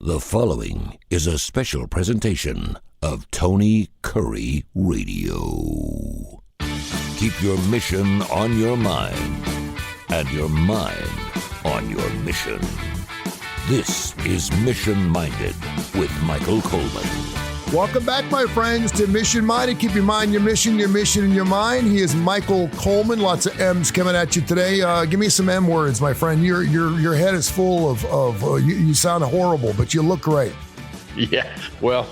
The following is a special presentation of Tony Kurre Radio. Keep your mission on your mind and your mind on your mission. This is Mission Minded with Michael Coleman. Welcome back, my friends, to Mission Minded. Keep your mind, your mission, and your mind. He is Michael Coleman. Lots of M's coming at you today. Give me some M words, my friend. Your head is full of you sound horrible, but you look great. Yeah, well,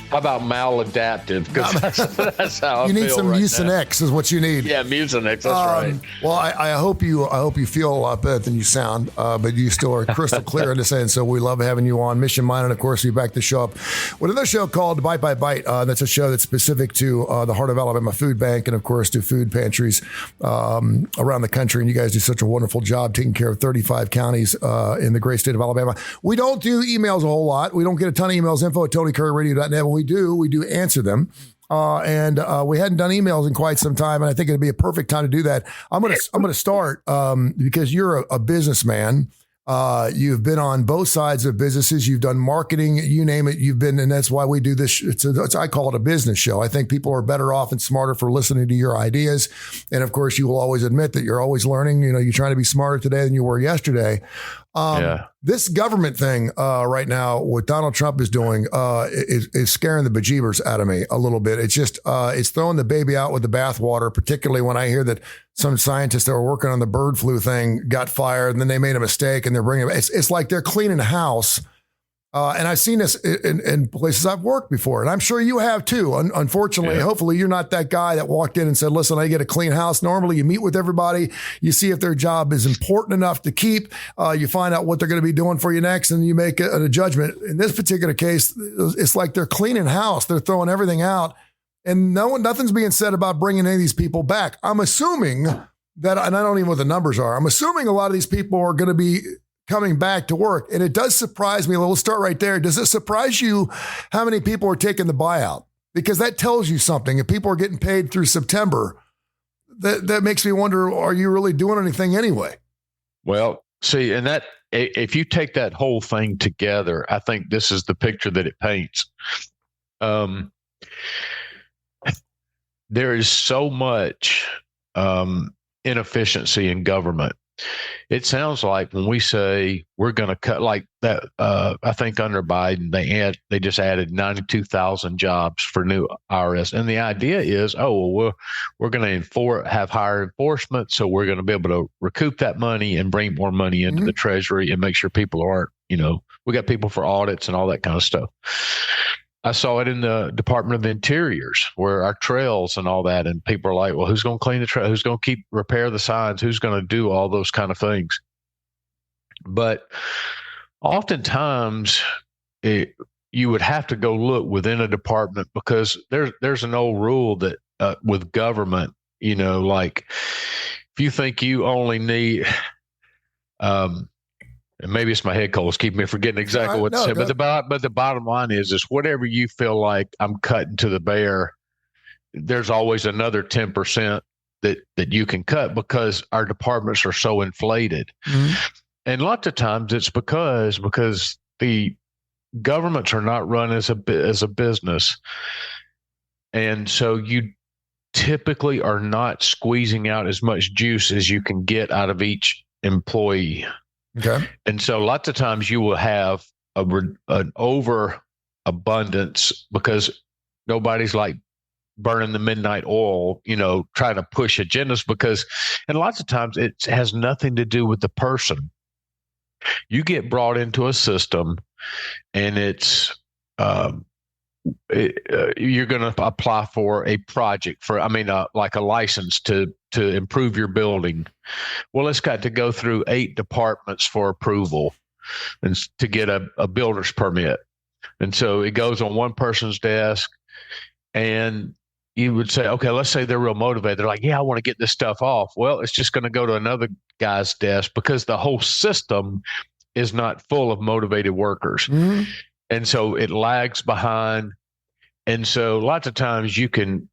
how about maladaptive? Because that's how I feel. You need some right Mucinex is what you need. Yeah, Mucinex, that's right. Well, I hope you feel a lot better than you sound, but you still are crystal clear in the sense. So we love having you on Mission Minded. Of course, we back to show up with another show called Bite by Bite. That's a show that's specific to the Heart of Alabama Food Bank and, of course, to food pantries around the country. And you guys do such a wonderful job taking care of 35 counties in the great state of Alabama. We don't do emails a whole lot. We don't get a ton of emails. info@tonykurreradio.net. When we do answer them. And we hadn't done emails in quite some time, and I think it'd be a perfect time to do that. I'm gonna start because you're a businessman. You've been on both sides of businesses. You've done marketing, you name it. You've been, and that's why we do this. I call it a business show. I think people are better off and smarter for listening to your ideas. And of course, you will always admit that you're always learning. You know, you're trying to be smarter today than you were yesterday. This government thing right now, what Donald Trump is doing is scaring the bejeebers out of me a little bit. It's just it's throwing the baby out with the bathwater, particularly when I hear that some scientists that were working on the bird flu thing got fired and then they made a mistake and they're bringing it's like they're cleaning house. And I've seen this in places I've worked before, and I'm sure you have too. Unfortunately, hopefully you're not that guy that walked in and said, listen, I get a clean house. Normally you meet with everybody, you see if their job is important enough to keep, you find out what they're going to be doing for you next, and you make a judgment. In this particular case, it's like they're cleaning house. They're throwing everything out, and nothing's being said about bringing any of these people back. I'm assuming that, and I don't even know what the numbers are, I'm assuming a lot of these people are going to be coming back to work. And it does surprise me. We'll start right there. Does it surprise you how many people are taking the buyout? Because that tells you something. If people are getting paid through September, that makes me wonder, are you really doing anything anyway? Well, see, and that, if you take that whole thing together, I think this is the picture that it paints. There is so much inefficiency in government. It sounds like when we say we're going to cut like that, I think under Biden, they just added 92,000 jobs for new IRS. And the idea is, we're going to have higher enforcement. So we're going to be able to recoup that money and bring more money into the Treasury and make sure people aren't, we got people for audits and all that kind of stuff. I saw it in the Department of Interiors, where our trails and all that, and people are like, well, who's going to clean the trail? Who's going to repair the signs? Who's going to do all those kind of things? But oftentimes you would have to go look within a department, because there's an old rule that with government, like if you think you only need, and maybe it's my head cold, keep me forgetting exactly what to say. But the bottom line is whatever you feel like I'm cutting to the bear, there's always another 10% that you can cut, because our departments are so inflated. Mm-hmm. And lots of times it's because the governments are not run as a business. And so you typically are not squeezing out as much juice as you can get out of each employee. Okay. And so lots of times you will have an overabundance because nobody's like burning the midnight oil, trying to push agendas, and lots of times it has nothing to do with the person. You get brought into a system and it's, you're going to apply for a project like a license to improve your building. Well, it's got to go through 8 departments for approval and to get a builder's permit. And so it goes on one person's desk, and you would say, okay, let's say they're real motivated. They're like, yeah, I want to get this stuff off. Well, it's just going to go to another guy's desk because the whole system is not full of motivated workers. Mm-hmm. And so it lags behind. And so lots of times you can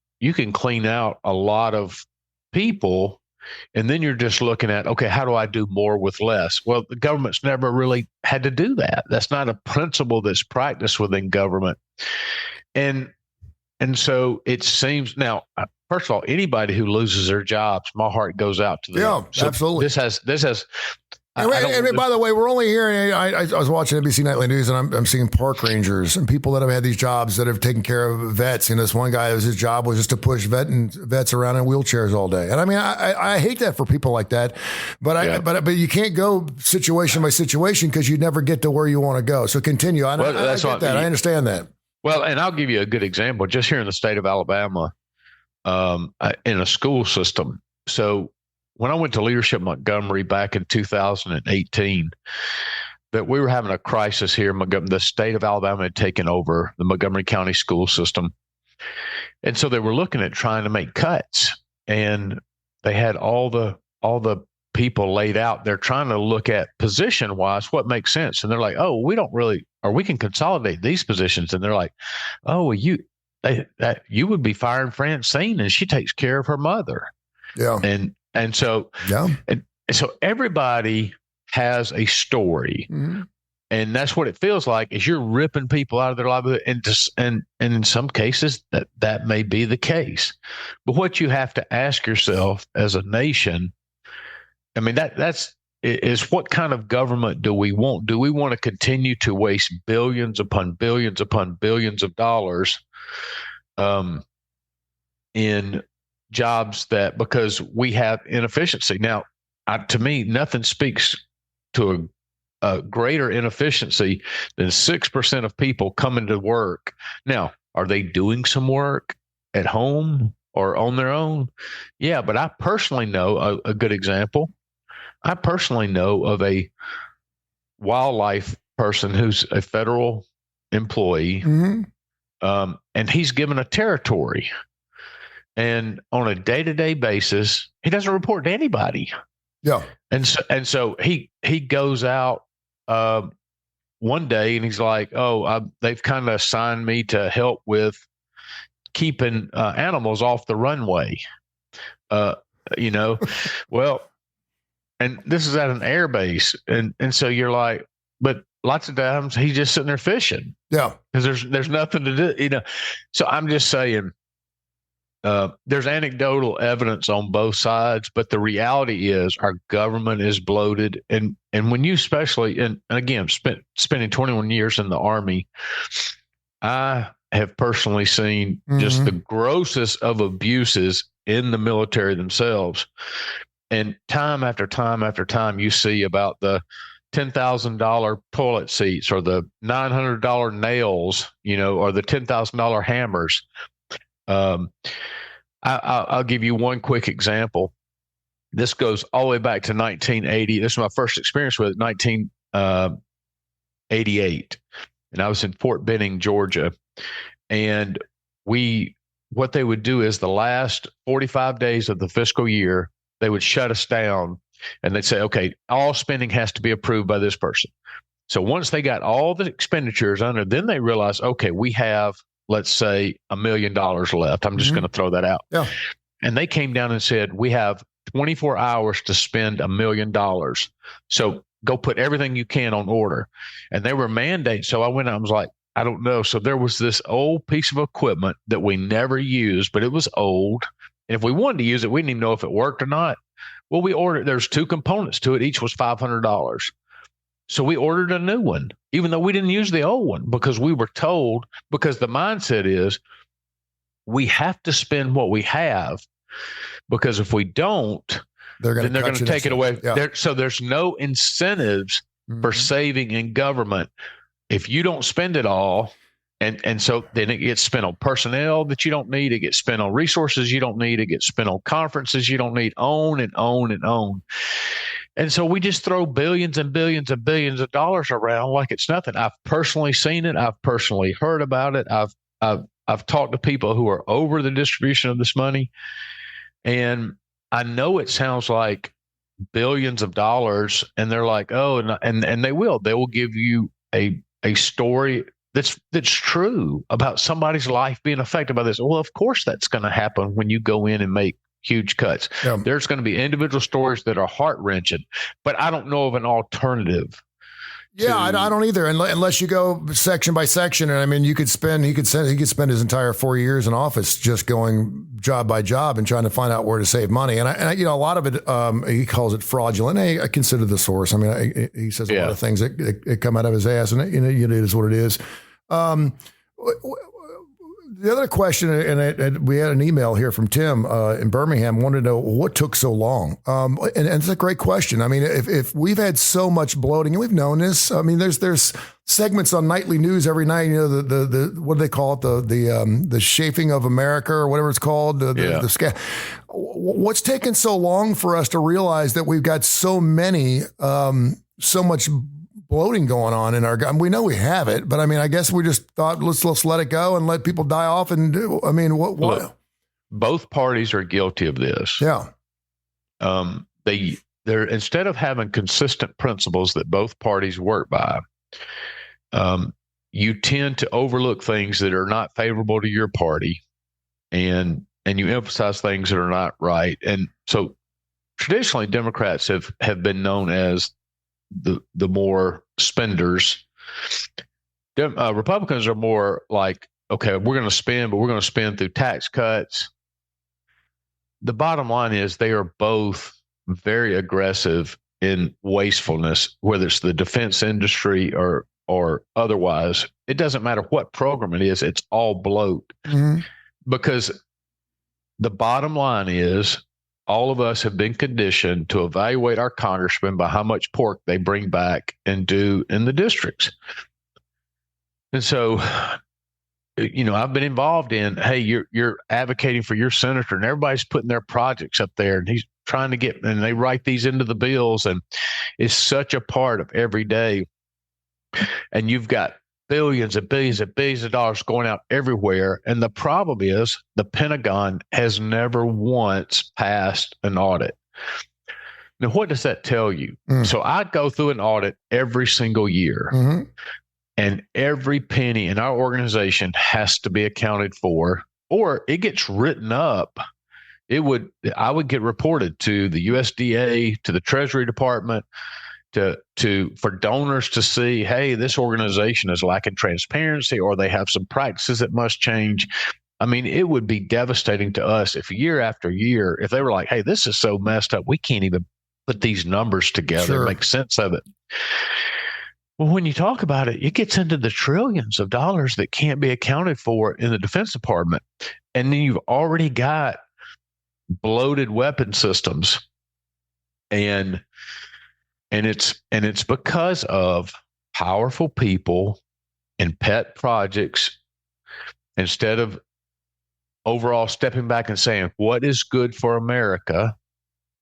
clean out a lot of people And then you're just looking at, okay, how do I do more with less? Well, the government's never really had to do that. That's not a principle that's practiced within government. And so it seems now, first of all, anybody who loses their jobs, my heart goes out to them. Yeah, so absolutely. This has. And by the way, we're only hearing. I was watching NBC Nightly News, and I'm seeing park rangers and people that have had these jobs that have taken care of vets. And this one guy, his job was just to push vets around in wheelchairs all day. And I mean, I hate that for people like that. But but you can't go situation by situation because you never get to where you want to go. So continue. I get that. I understand that. Well, and I'll give you a good example. Just here in the state of Alabama, in a school system. So when I went to Leadership Montgomery back in 2018, that we were having a crisis here. The state of Alabama had taken over the Montgomery County school system. And so they were looking at trying to make cuts, and they had all the people laid out. They're trying to look at position wise, what makes sense. And they're like, oh, we don't really, or we can consolidate these positions. And they're like, oh, well, you would be firing Francine, and she takes care of her mother. Yeah. And so, and so everybody has a story, and that's what it feels like. Is you're ripping people out of their livelihood, and in some cases that may be the case. But what you have to ask yourself as a nation, I mean, that's what kind of government do we want? Do we want to continue to waste billions upon billions upon billions of dollars, in jobs because we have inefficiency? Now, to me, nothing speaks to a greater inefficiency than 6% of people coming to work. Now, are they doing some work at home or on their own? Yeah, but I personally know a good example. I personally know of a wildlife person who's a federal employee, and he's given a territory. And on a day-to-day basis, he doesn't report to anybody. Yeah. And so he goes out one day, and he's like, oh, they've kind of assigned me to help with keeping animals off the runway. Well, and this is at an air base. And so you're like, but lots of times he's just sitting there fishing. Yeah. Because there's nothing to do, So I'm just saying, there's anecdotal evidence on both sides, but the reality is our government is bloated. And when you especially, and again, spending 21 years in the Army, I have personally seen just the grossest of abuses in the military themselves. And time after time after time, you see about the $10,000 toilet seats or the $900 nails, or the $10,000 hammers. I'll give you one quick example. This goes all the way back to 1980. This is my first experience with it, 1988. And I was in Fort Benning, Georgia. And what they would do is the last 45 days of the fiscal year, they would shut us down, and they'd say, okay, all spending has to be approved by this person. So once they got all the expenditures under, then they realized, okay, we have, let's say, $1 million left. I'm just going to throw that out. Yeah. And they came down and said, we have 24 hours to spend $1 million. So go put everything you can on order. And they were mandated. So I went out and was like, I don't know. So there was this old piece of equipment that we never used, but it was old. And if we wanted to use it, we didn't even know if it worked or not. Well, we ordered, there's two components to it. Each was $500. So we ordered a new one, even though we didn't use the old one, because we were told, because the mindset is we have to spend what we have, because if we don't, they're going to take it away. Yeah. So there's no incentives for saving in government if you don't spend it all. And so then it gets spent on personnel that you don't need. It gets spent on resources you don't need. It gets spent on conferences you don't need, on and on and on. And so we just throw billions and billions and billions of dollars around like it's nothing. I've personally seen it. I've personally heard about it. I've talked to people who are over the distribution of this money. And I know it sounds like billions of dollars, and they're like, oh, and they will give you a story that's true about somebody's life being affected by this. Well, of course that's going to happen when you go in and make huge cuts. Yeah. There's going to be individual stories that are heart-wrenching, but I don't know of an alternative. Yeah, I don't either, unless you go section by section. And I mean, he could spend his entire 4 years in office just going job by job and trying to find out where to save money. And I a lot of it, he calls it fraudulent. I consider the source. I mean, he says a lot of things that come out of his ass, and it is what it is. The other question, and we had an email here from Tim in Birmingham, wanted to know what took so long. And it's a great question. I mean, if we've had so much bloating, and we've known this, I mean, there's segments on nightly news every night. You know, the what do they call it? The chafing of America or whatever it's called. What's taken so long for us to realize that we've got so much bloating going on in our gun? We know we have it, but I mean, I guess we just thought let's let it go and let people die off. And I mean, what? Look, both parties are guilty of this. Yeah. They're instead of having consistent principles that both parties work by, you tend to overlook things that are not favorable to your party, and you emphasize things that are not right. And so, traditionally, Democrats have been known as the more spenders. Republicans are more like, okay, we're going to spend, but we're going to spend through tax cuts. The bottom line is they are both very aggressive in wastefulness, whether it's the defense industry or otherwise. It doesn't matter what program it is, it's all bloat. Mm-hmm. Because the bottom line is, all of us have been conditioned to evaluate our congressmen by how much pork they bring back and do in the districts. And so, I've been involved in, hey, you're advocating for your senator, and everybody's putting their projects up there, and he's trying to get, and they write these into the bills, and it's such a part of every day. And you've got billions and billions and billions of dollars going out everywhere. And the problem is the Pentagon has never once passed an audit. Now, what does that tell you? So I go through an audit every single year, and every penny in our organization has to be accounted for, or it gets written up. I would get reported to the USDA, to the Treasury Department, for donors to see, hey, this organization is lacking transparency, or they have some practices that must change. I mean, it would be devastating to us if year after year, if they were like, hey, this is so messed up, we can't even put these numbers together, make sense of it. Well, when you talk about it, it gets into the trillions of dollars that can't be accounted for in the Defense Department. And then you've already got bloated weapon systems. And it's because of powerful people and pet projects, instead of overall stepping back and saying, what is good for America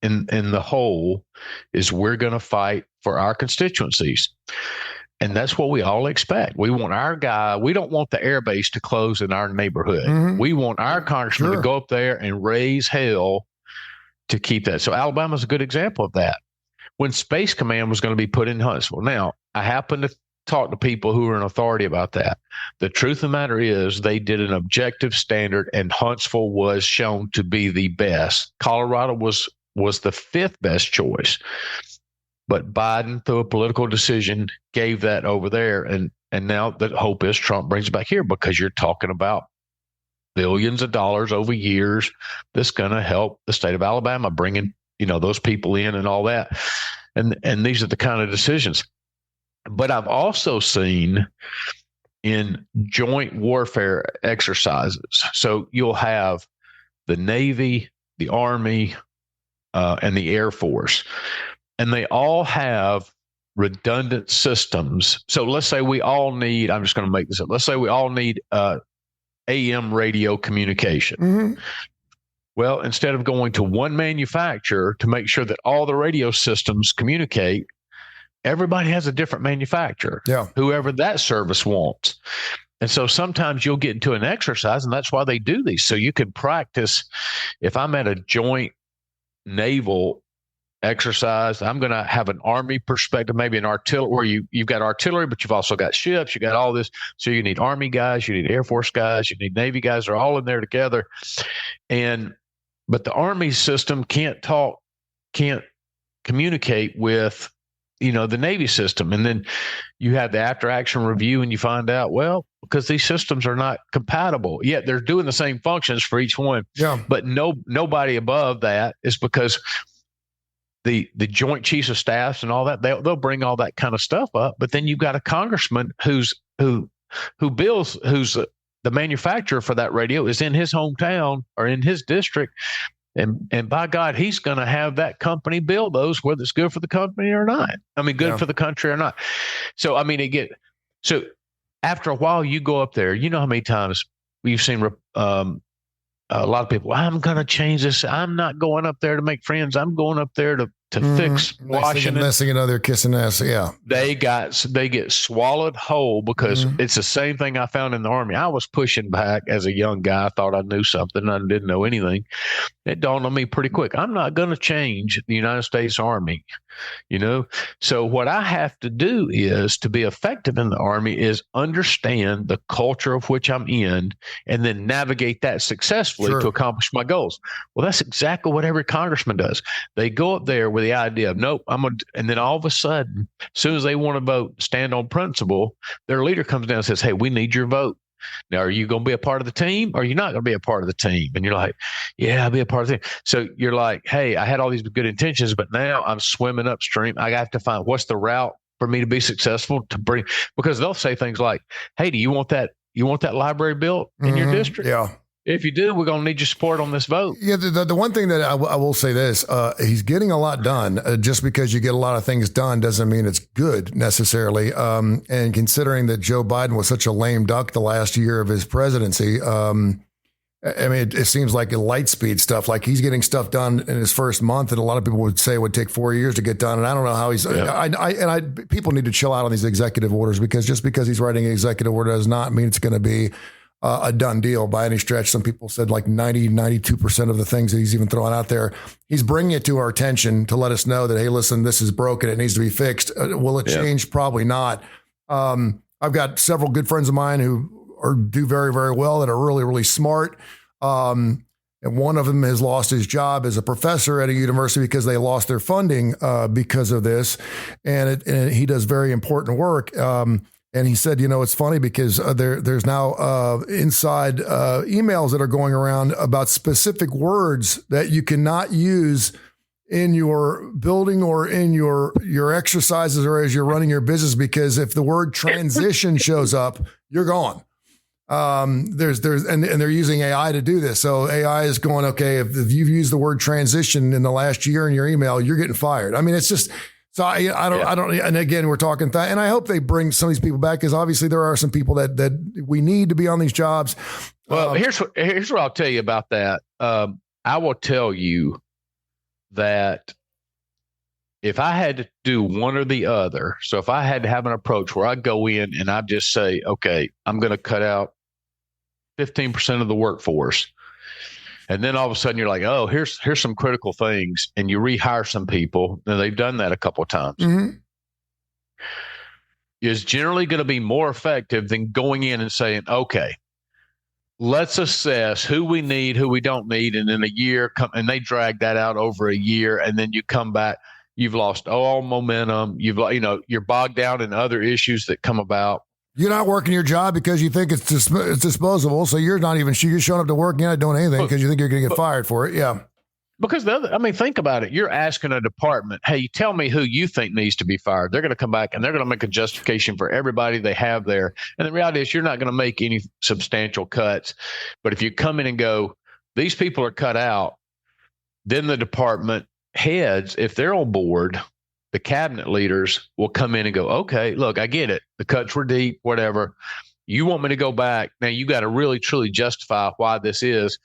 in the whole is we're going to fight for our constituencies. And that's what we all expect. We want our guy. We don't want the air base to close in our neighborhood. Mm-hmm. We want our congressman to go up there and raise hell to keep that. So Alabama's a good example of that. When Space Command was going to be put in Huntsville. Now, I happen to talk to people who are in authority about that. The truth of the matter is they did an objective standard, and Huntsville was shown to be the best. Colorado was the fifth best choice. But Biden, through a political decision, gave that over there. And now the hope is Trump brings it back here, because you're talking about billions of dollars over years that's going to help the state of Alabama, bringing those people in and all that. And these are the kind of decisions. But I've also seen in joint warfare exercises. So you'll have the Navy, the Army, and the Air Force, and they all have redundant systems. So let's say we all need, I'm just going to make this up. Let's say we all need AM radio communication. Mm-hmm. Well, instead of going to one manufacturer to make sure that all the radio systems communicate, everybody has a different manufacturer, whoever that service wants. And so sometimes you'll get into an exercise, and that's why they do these. So you can practice. If I'm at a joint naval exercise, I'm going to have an Army perspective, maybe an artillery, where you've got artillery, but you've also got ships, you got all this. So you need Army guys, you need Air Force guys, you need Navy guys. They're all in there together. And But the Army system can't communicate with, the Navy system. And then you have the after action review and you find out, well, because these systems are not compatible, yet they're doing the same functions for each one. Yeah. But nobody above that is because the Joint Chiefs of Staffs and all that, they'll bring all that kind of stuff up. But then you've got a congressman who builds, who's the manufacturer for that radio is in his hometown or in his district. And by God, he's going to have that company build those, whether it's good for the company or not. I mean, good for the country or not. So, I mean, so after a while, you go up there, you know how many times we've seen a lot of people, I'm going to change this. I'm not going up there to make friends. I'm going up there to fix Washington. Next thing you know, they're kissing ass. Yeah. They get swallowed whole because it's the same thing I found in the Army. I was pushing back as a young guy. I thought I knew something. I didn't know anything. It dawned on me pretty quick. I'm not going to change the United States Army, So what I have to do is to be effective in the Army is understand the culture of which I'm in and then navigate that successfully to accomplish my goals. Well, that's exactly what every congressman does. They go up there with the idea of, nope, and then all of a sudden, as soon as they want to vote, stand on principle, their leader comes down and says, hey, we need your vote. Now, are you going to be a part of the team or are you not going to be a part of the team? And you're like, yeah, I'll be a part of the team. So you're like, hey, I had all these good intentions, but now I'm swimming upstream. I have to find what's the route for me to be successful because they'll say things like, hey, do you want that library built in your district? Yeah. If you do, we're going to need your support on this vote. Yeah, the one thing that I will say this, he's getting a lot done. Just because you get a lot of things done doesn't mean it's good necessarily. And considering that Joe Biden was such a lame duck the last year of his presidency, I mean, it seems like a light speed stuff. Like he's getting stuff done in his first month, and a lot of people would say it would take 4 years to get done. And I don't know how he's. Yeah. People need to chill out on these executive orders because just because he's writing an executive order does not mean it's going to be a done deal by any stretch. Some people said like 92% of the things that he's even throwing out there, he's bringing it to our attention to let us know that, hey, listen, this is broken. It needs to be fixed. Will it change? Probably not. I've got several good friends of mine who do very, very well that are really, really smart. And one of them has lost his job as a professor at a university because they lost their funding because of this. And he does very important work. And he said, it's funny because there's now inside emails that are going around about specific words that you cannot use in your building or in your exercises or as you're running your business, because if the word transition shows up, you're gone. And they're using AI to do this. So AI is going, okay, if you've used the word transition in the last year in your email, you're getting fired. I mean, it's just. So I don't, and again, we're talking that, and I hope they bring some of these people back because obviously there are some people that we need to be on these jobs. Well, here's what I'll tell you about that. I will tell you that if I had to do one or the other, so if I had to have an approach where I go in and I just say, okay, I'm going to cut out 15% of the workforce. And then all of a sudden you're like, oh, here's some critical things. And you rehire some people. And they've done that a couple of times. Mm-hmm. Is generally going to be more effective than going in and saying, okay, let's assess who we need, who we don't need. And in a year, and they drag that out over a year. And then you come back, you've lost all momentum. You're bogged down in other issues that come about. You're not working your job because you think it's disposable. So you're not even, you're showing up to work and you're not doing anything because you think you're going to get fired for it. Yeah. Because think about it. You're asking a department, hey, tell me who you think needs to be fired. They're going to come back and they're going to make a justification for everybody they have there. And the reality is you're not going to make any substantial cuts. But if you come in and go, these people are cut out, then the department heads, if they're on board, the cabinet leaders will come in and go, okay, look, I get it. The cuts were deep, whatever. You want me to go back. Now you got to really, truly justify why this is.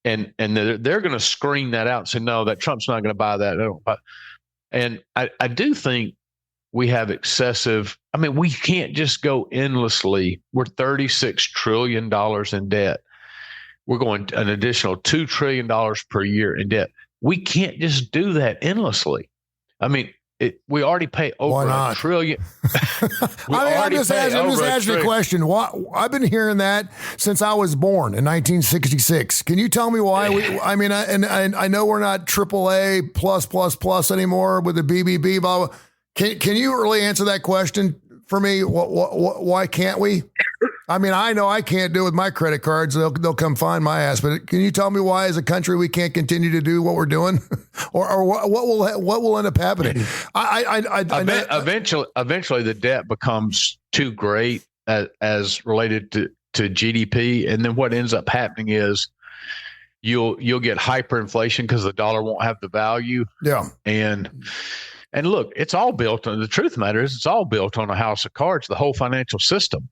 And they're going to screen that out and say, no, that Trump's not going to buy that. And I do think we have excessive. I mean, we can't just go endlessly. We're $36 trillion in debt. We're going an additional $2 trillion per year in debt. We can't just do that endlessly. I mean, we already pay over $1 trillion. I'm just asking a question. I've been hearing that since I was born in 1966. Can you tell me why? I know we're not AAA plus anymore with the BBB. Blah, blah. Can you really answer that question for me? Why can't we? I mean, I know I can't do it with my credit cards. They'll come find my ass. But can you tell me why, as a country, we can't continue to do what we're doing, or what will end up happening? Eventually, the debt becomes too great as related to GDP, and then what ends up happening is you'll get hyperinflation because the dollar won't have the value. Yeah, And look, it's all built on, the truth of the matter is, it's all built on a house of cards. The whole financial system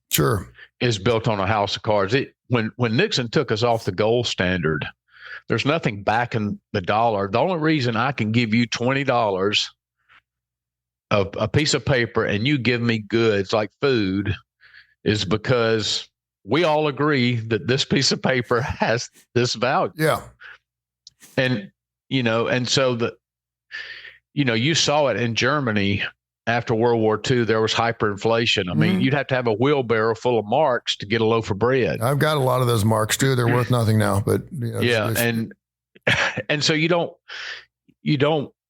is built on a house of cards. When Nixon took us off the gold standard, there's nothing backing the dollar. The only reason I can give you $20 of a piece of paper and you give me goods like food is because we all agree that this piece of paper has this value. Yeah. And, and so you saw it in Germany after World War II. There was hyperinflation. I mean, you'd have to have a wheelbarrow full of marks to get a loaf of bread. I've got a lot of those marks too. They're worth nothing now, but and so you don't.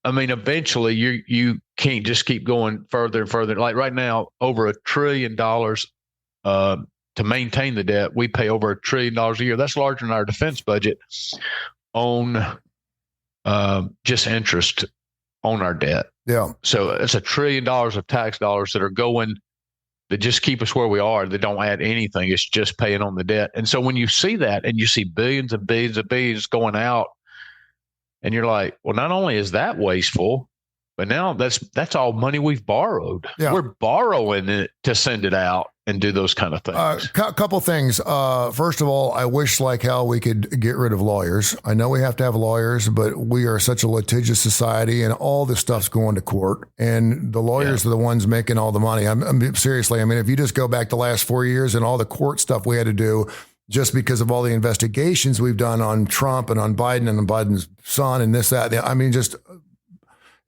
I mean, eventually you can't just keep going further and further. Like right now, over $1 trillion to maintain the debt. We pay over $1 trillion a year. That's larger than our defense budget on just interest on our debt. Yeah. So it's $1 trillion of tax dollars that just keep us where we are. They don't add anything. It's just paying on the debt. And so when you see that and you see billions and billions and billions going out, and you're like, well, not only is that wasteful, but now that's all money we've borrowed. Yeah. We're borrowing it to send it out and do those kind of things. Couple things. First of all, I wish like hell we could get rid of lawyers. I know we have to have lawyers, but we are such a litigious society and all this stuff's going to court and the lawyers are the ones making all the money. I'm seriously, I mean, if you just go back the last 4 years and all the court stuff we had to do just because of all the investigations we've done on Trump and on Biden and on Biden's son and this, that, I mean, just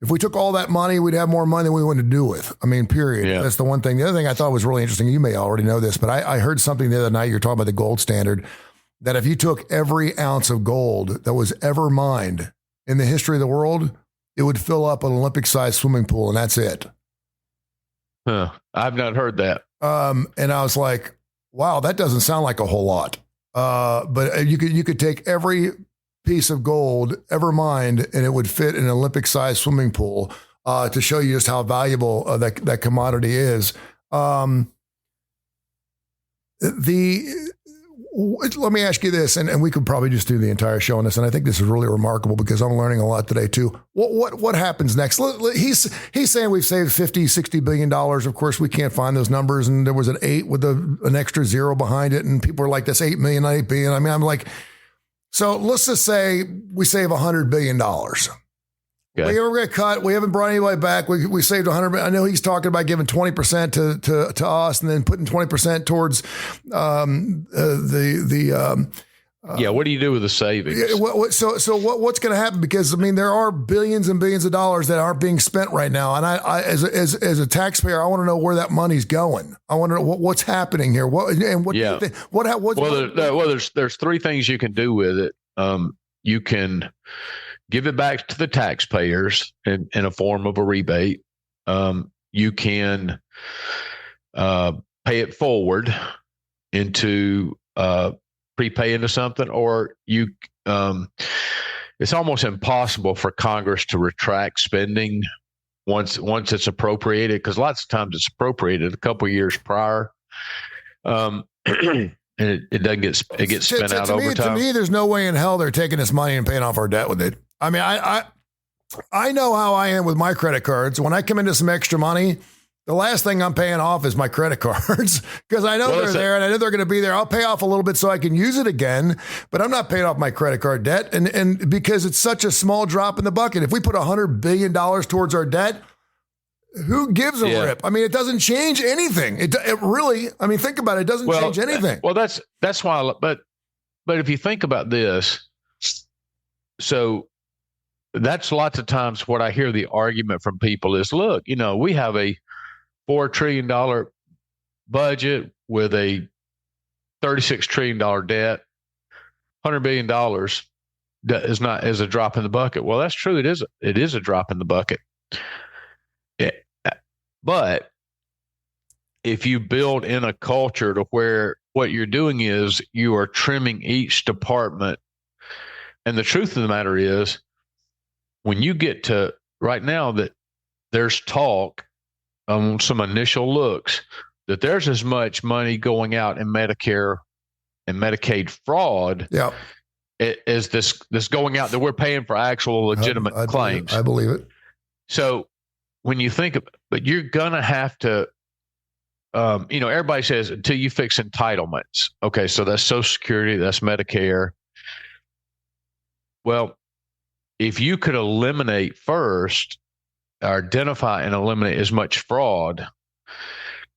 if we took all that money, we'd have more money than we wanted to do with. I mean, period. Yeah. That's the one thing. The other thing I thought was really interesting, you may already know this, but I heard something the other night, you're talking about the gold standard, that if you took every ounce of gold that was ever mined in the history of the world, it would fill up an Olympic-sized swimming pool, and that's it. Huh. I've not heard that. And I was like, wow, that doesn't sound like a whole lot. But you could take every piece of gold ever mined and it would fit in an Olympic-sized swimming pool to show you just how valuable that commodity is. Let me ask you this, and we could probably just do the entire show on this, and I think this is really remarkable because I'm learning a lot today too. What happens next? He's saying we've saved $50-60 billion. Of course, we can't find those numbers, and there was an 8 with an extra 0 behind it, and people are like, that's $8 million, not $8 billion. I mean, I'm like, so let's just say we save $100 billion. Okay. We're going to cut. We haven't brought anybody back. We saved $100 billion. I know he's talking about giving 20% to us and then putting 20% towards what do you do with the savings? So what's going to happen? Because I mean, there are billions and billions of dollars that aren't being spent right now, and I as a taxpayer, I want to know where that money's going. I want to know what's happening here. There's 3 things you can do with it. You can give it back to the taxpayers in a form of a rebate. You can pay it forward into prepay into something, or it's almost impossible for Congress to retract spending once it's appropriated, because lots of times it's appropriated a couple of years prior, and it doesn't get spent out over time. To me, there's no way in hell they're taking this money and paying off our debt with it. I mean, I know how I am with my credit cards. When I come into some extra money, the last thing I'm paying off is my credit cards because I know they're there and I know they're going to be there. I'll pay off a little bit so I can use it again, but I'm not paying off my credit card debt. And because it's such a small drop in the bucket, if we put $100 billion towards our debt, who gives a rip? I mean, it doesn't change anything. It really, I mean, think about it. It doesn't change anything. Well, that's why, but if you think about this, so that's lots of times what I hear the argument from people is, look, we have a $4 trillion budget with a $36 trillion debt. $100 billion is a drop in the bucket. Well, that's true. It is a drop in the bucket. But if you build in a culture to where what you're doing is you are trimming each department, and the truth of the matter is, when you get to right now that there's talk on some initial looks that there's as much money going out in Medicare and Medicaid fraud as this going out that we're paying for actual legitimate claims. I believe it. So when you think of, but you're going to have to, everybody says until you fix entitlements. Okay. So that's Social Security, that's Medicare. Well, if you could eliminate first, or identify and eliminate as much fraud.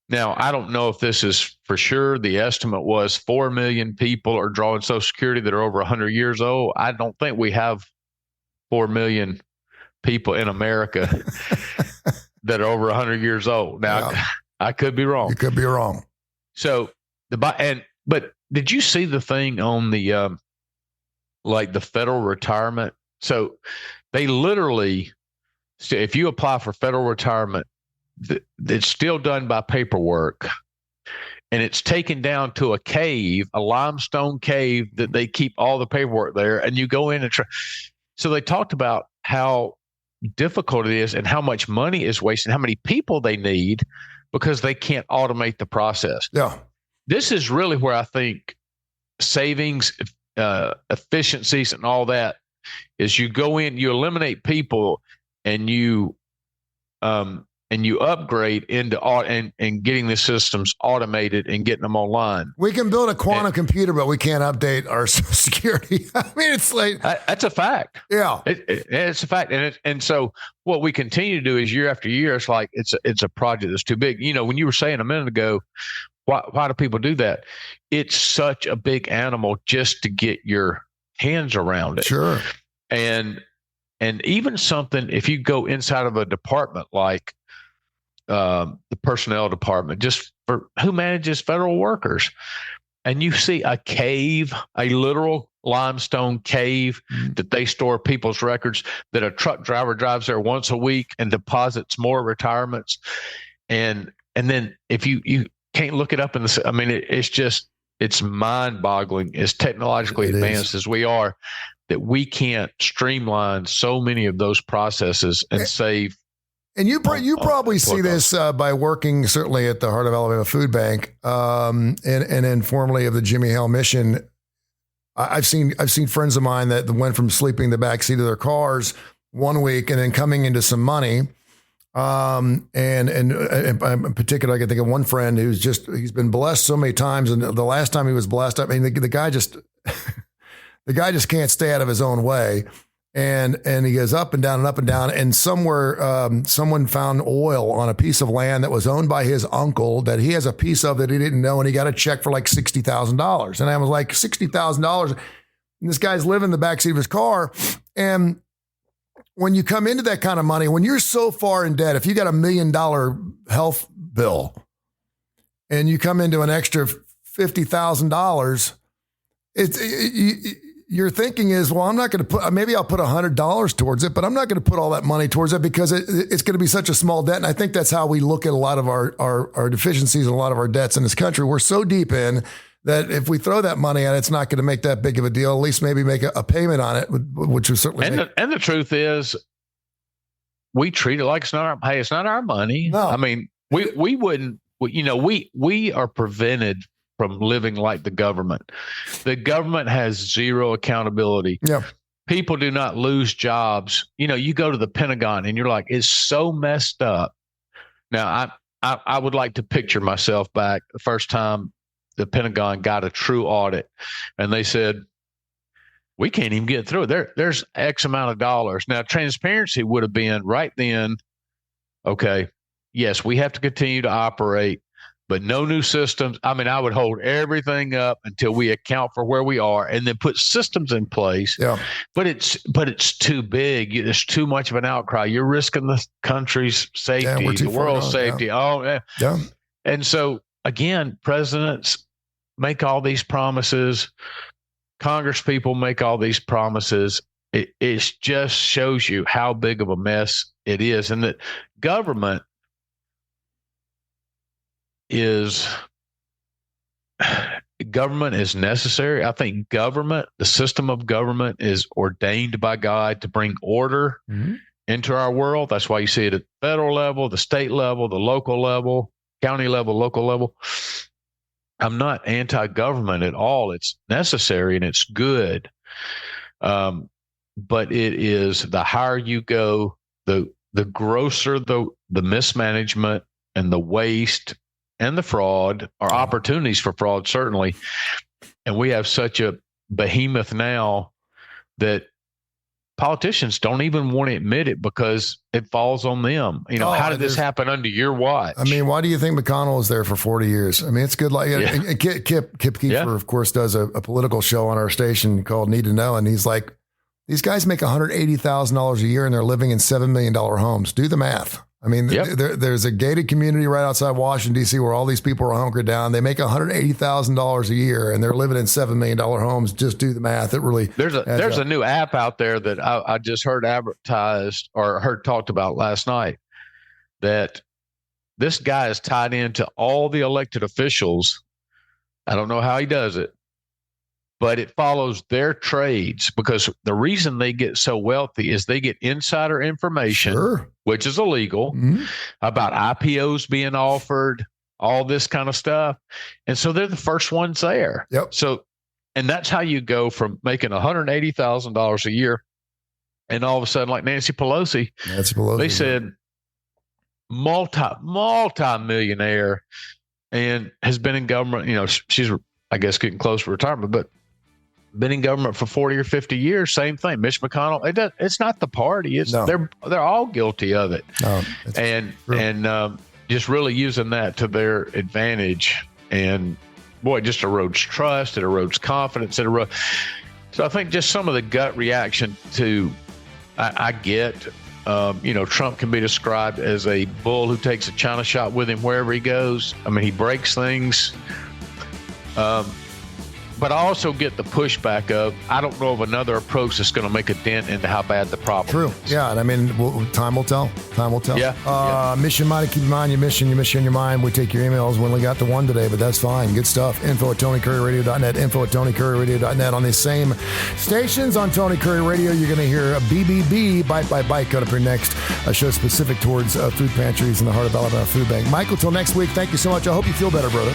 Now, I don't know if this is for sure. The estimate was 4 million people are drawing Social Security that are over 100 years old. I don't think we have 4 million people in America that are over 100 years old. Now, I could be wrong. You could be wrong. So but did you see the thing on the like the federal retirement? So they literally, if you apply for federal retirement, it's still done by paperwork, and it's taken down to a cave, a limestone cave that they keep all the paperwork there, and you go in and try. So they talked about how difficult it is and how much money is wasted, how many people they need because they can't automate the process. Yeah. This is really where I think savings, efficiencies and all that is. You go in, you eliminate people, and you upgrade into and getting the systems automated and getting them online. We can build a quantum computer, but we can't update our Social Security. I mean, it's like that's a fact. Yeah, it's a fact. And so what we continue to do is year after year, it's like it's a project that's too big. When you were saying a minute ago, why do people do that? It's such a big animal just to get your hands around it. Sure. And even something, if you go inside of a department like the personnel department, just for who manages federal workers, and you see a cave, a literal limestone cave that they store people's records, that a truck driver drives there once a week and deposits more retirements. And then if you can't look it up it's mind boggling, as technologically advanced as we are, that we can't streamline so many of those processes and save. And you probably see this by working certainly at the Heart of Alabama Food Bank, and informally of the Jimmy Hale Mission. I've seen friends of mine that went from sleeping in the back seat of their cars one week and then coming into some money. And in particular, I can think of one friend he's been blessed so many times, and the last time he was blessed, I mean, the guy just can't stay out of his own way. And he goes up and down and up and down. And somewhere, someone found oil on a piece of land that was owned by his uncle that he has a piece of that he didn't know. And he got a check for like $60,000. And I was like, $60,000. And this guy's living in the backseat of his car. And when you come into that kind of money, when you're so far in debt, if you got $1 million health bill and you come into an extra $50,000, your thinking is, well, I'm not going to put, maybe I'll put $100 towards it, but I'm not going to put all that money towards it because it's going to be such a small debt. And I think that's how we look at a lot of our deficiencies and a lot of our debts in this country. We're so deep in that if we throw that money at it, it's not going to make that big of a deal. At least maybe make a payment on it, which is certainly. And the truth is, we treat it like it's not our money. No. I mean, we wouldn't. We are prevented from living like the government. The government has zero accountability. Yeah. People do not lose jobs. You go to the Pentagon and you're like, it's so messed up. Now, I would like to picture myself back the first time the Pentagon got a true audit, and they said, we can't even get through it. There's X amount of dollars. Now, transparency would have been right then, okay, yes, we have to continue to operate, but no new systems. I mean, I would hold everything up until we account for where we are and then put systems in place. Yeah. But it's too big. There's too much of an outcry. You're risking the country's safety, the world's safety. Yeah. Oh, yeah. And so, again, presidents make all these promises. Congress people make all these promises. It just shows you how big of a mess it is, and that government is necessary. I think the system of government is ordained by God to bring order into our world. That's why you see it at the federal level, the state level, the local level, county level, local level. I'm not anti-government at all. It's necessary and it's good. But it is, the higher you go, the grosser the mismanagement and the waste and the fraud, or opportunities for fraud, certainly. And we have such a behemoth now that politicians don't even want to admit it because it falls on them. How did this happen under your watch? I mean, why do you think McConnell was there for 40 years? I mean, it's good. And Kip Keefer, of course, does a political show on our station called Need to Know. And he's like, these guys make $180,000 a year and they're living in $7 million homes. Do the math. I mean, there's a gated community right outside Washington, D.C., where all these people are hunkered down. They make $180,000 a year and they're living in $7 million homes. Just do the math. It really there's a new app out there that I just heard advertised or heard talked about last night, that this guy is tied into all the elected officials. I don't know how he does it, but it follows their trades, because the reason they get so wealthy is they get insider information, which is illegal, about IPOs being offered, all this kind of stuff. And so they're the first ones there. Yep. So, and that's how you go from making $180,000 a year, and all of a sudden, like Nancy Pelosi, they said multi-millionaire, and has been in government. She's, I guess, getting close to retirement, but been in government for 40 or 50 years. Same thing. Mitch McConnell. It's not the party. It's they're all guilty of it. And just really using that to their advantage. And boy, it just erodes trust. It erodes confidence. So I think just some of the gut reaction to, I get, Trump can be described as a bull who takes a china shot with him wherever he goes. I mean, he breaks things. But I also get the pushback of, I don't know of another approach that's going to make a dent into how bad the problem is. Yeah. And I mean, time will tell. Yeah. Mission minded, keep in mind your mission in your mind. We take your emails. We only got the one today, but that's fine. Good stuff. info@TonyCurryRadio.net, info@TonyCurryRadio.net. On these same stations on Tony Curry Radio, you're going to hear a BBB, Bite by Bite, coming up here next. A show specific towards food pantries in the heart of Alabama Food Bank. Michael, till next week, thank you so much. I hope you feel better, brother.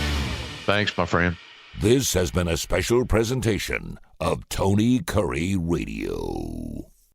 Thanks, my friend. This has been a special presentation of Tony Curry Radio.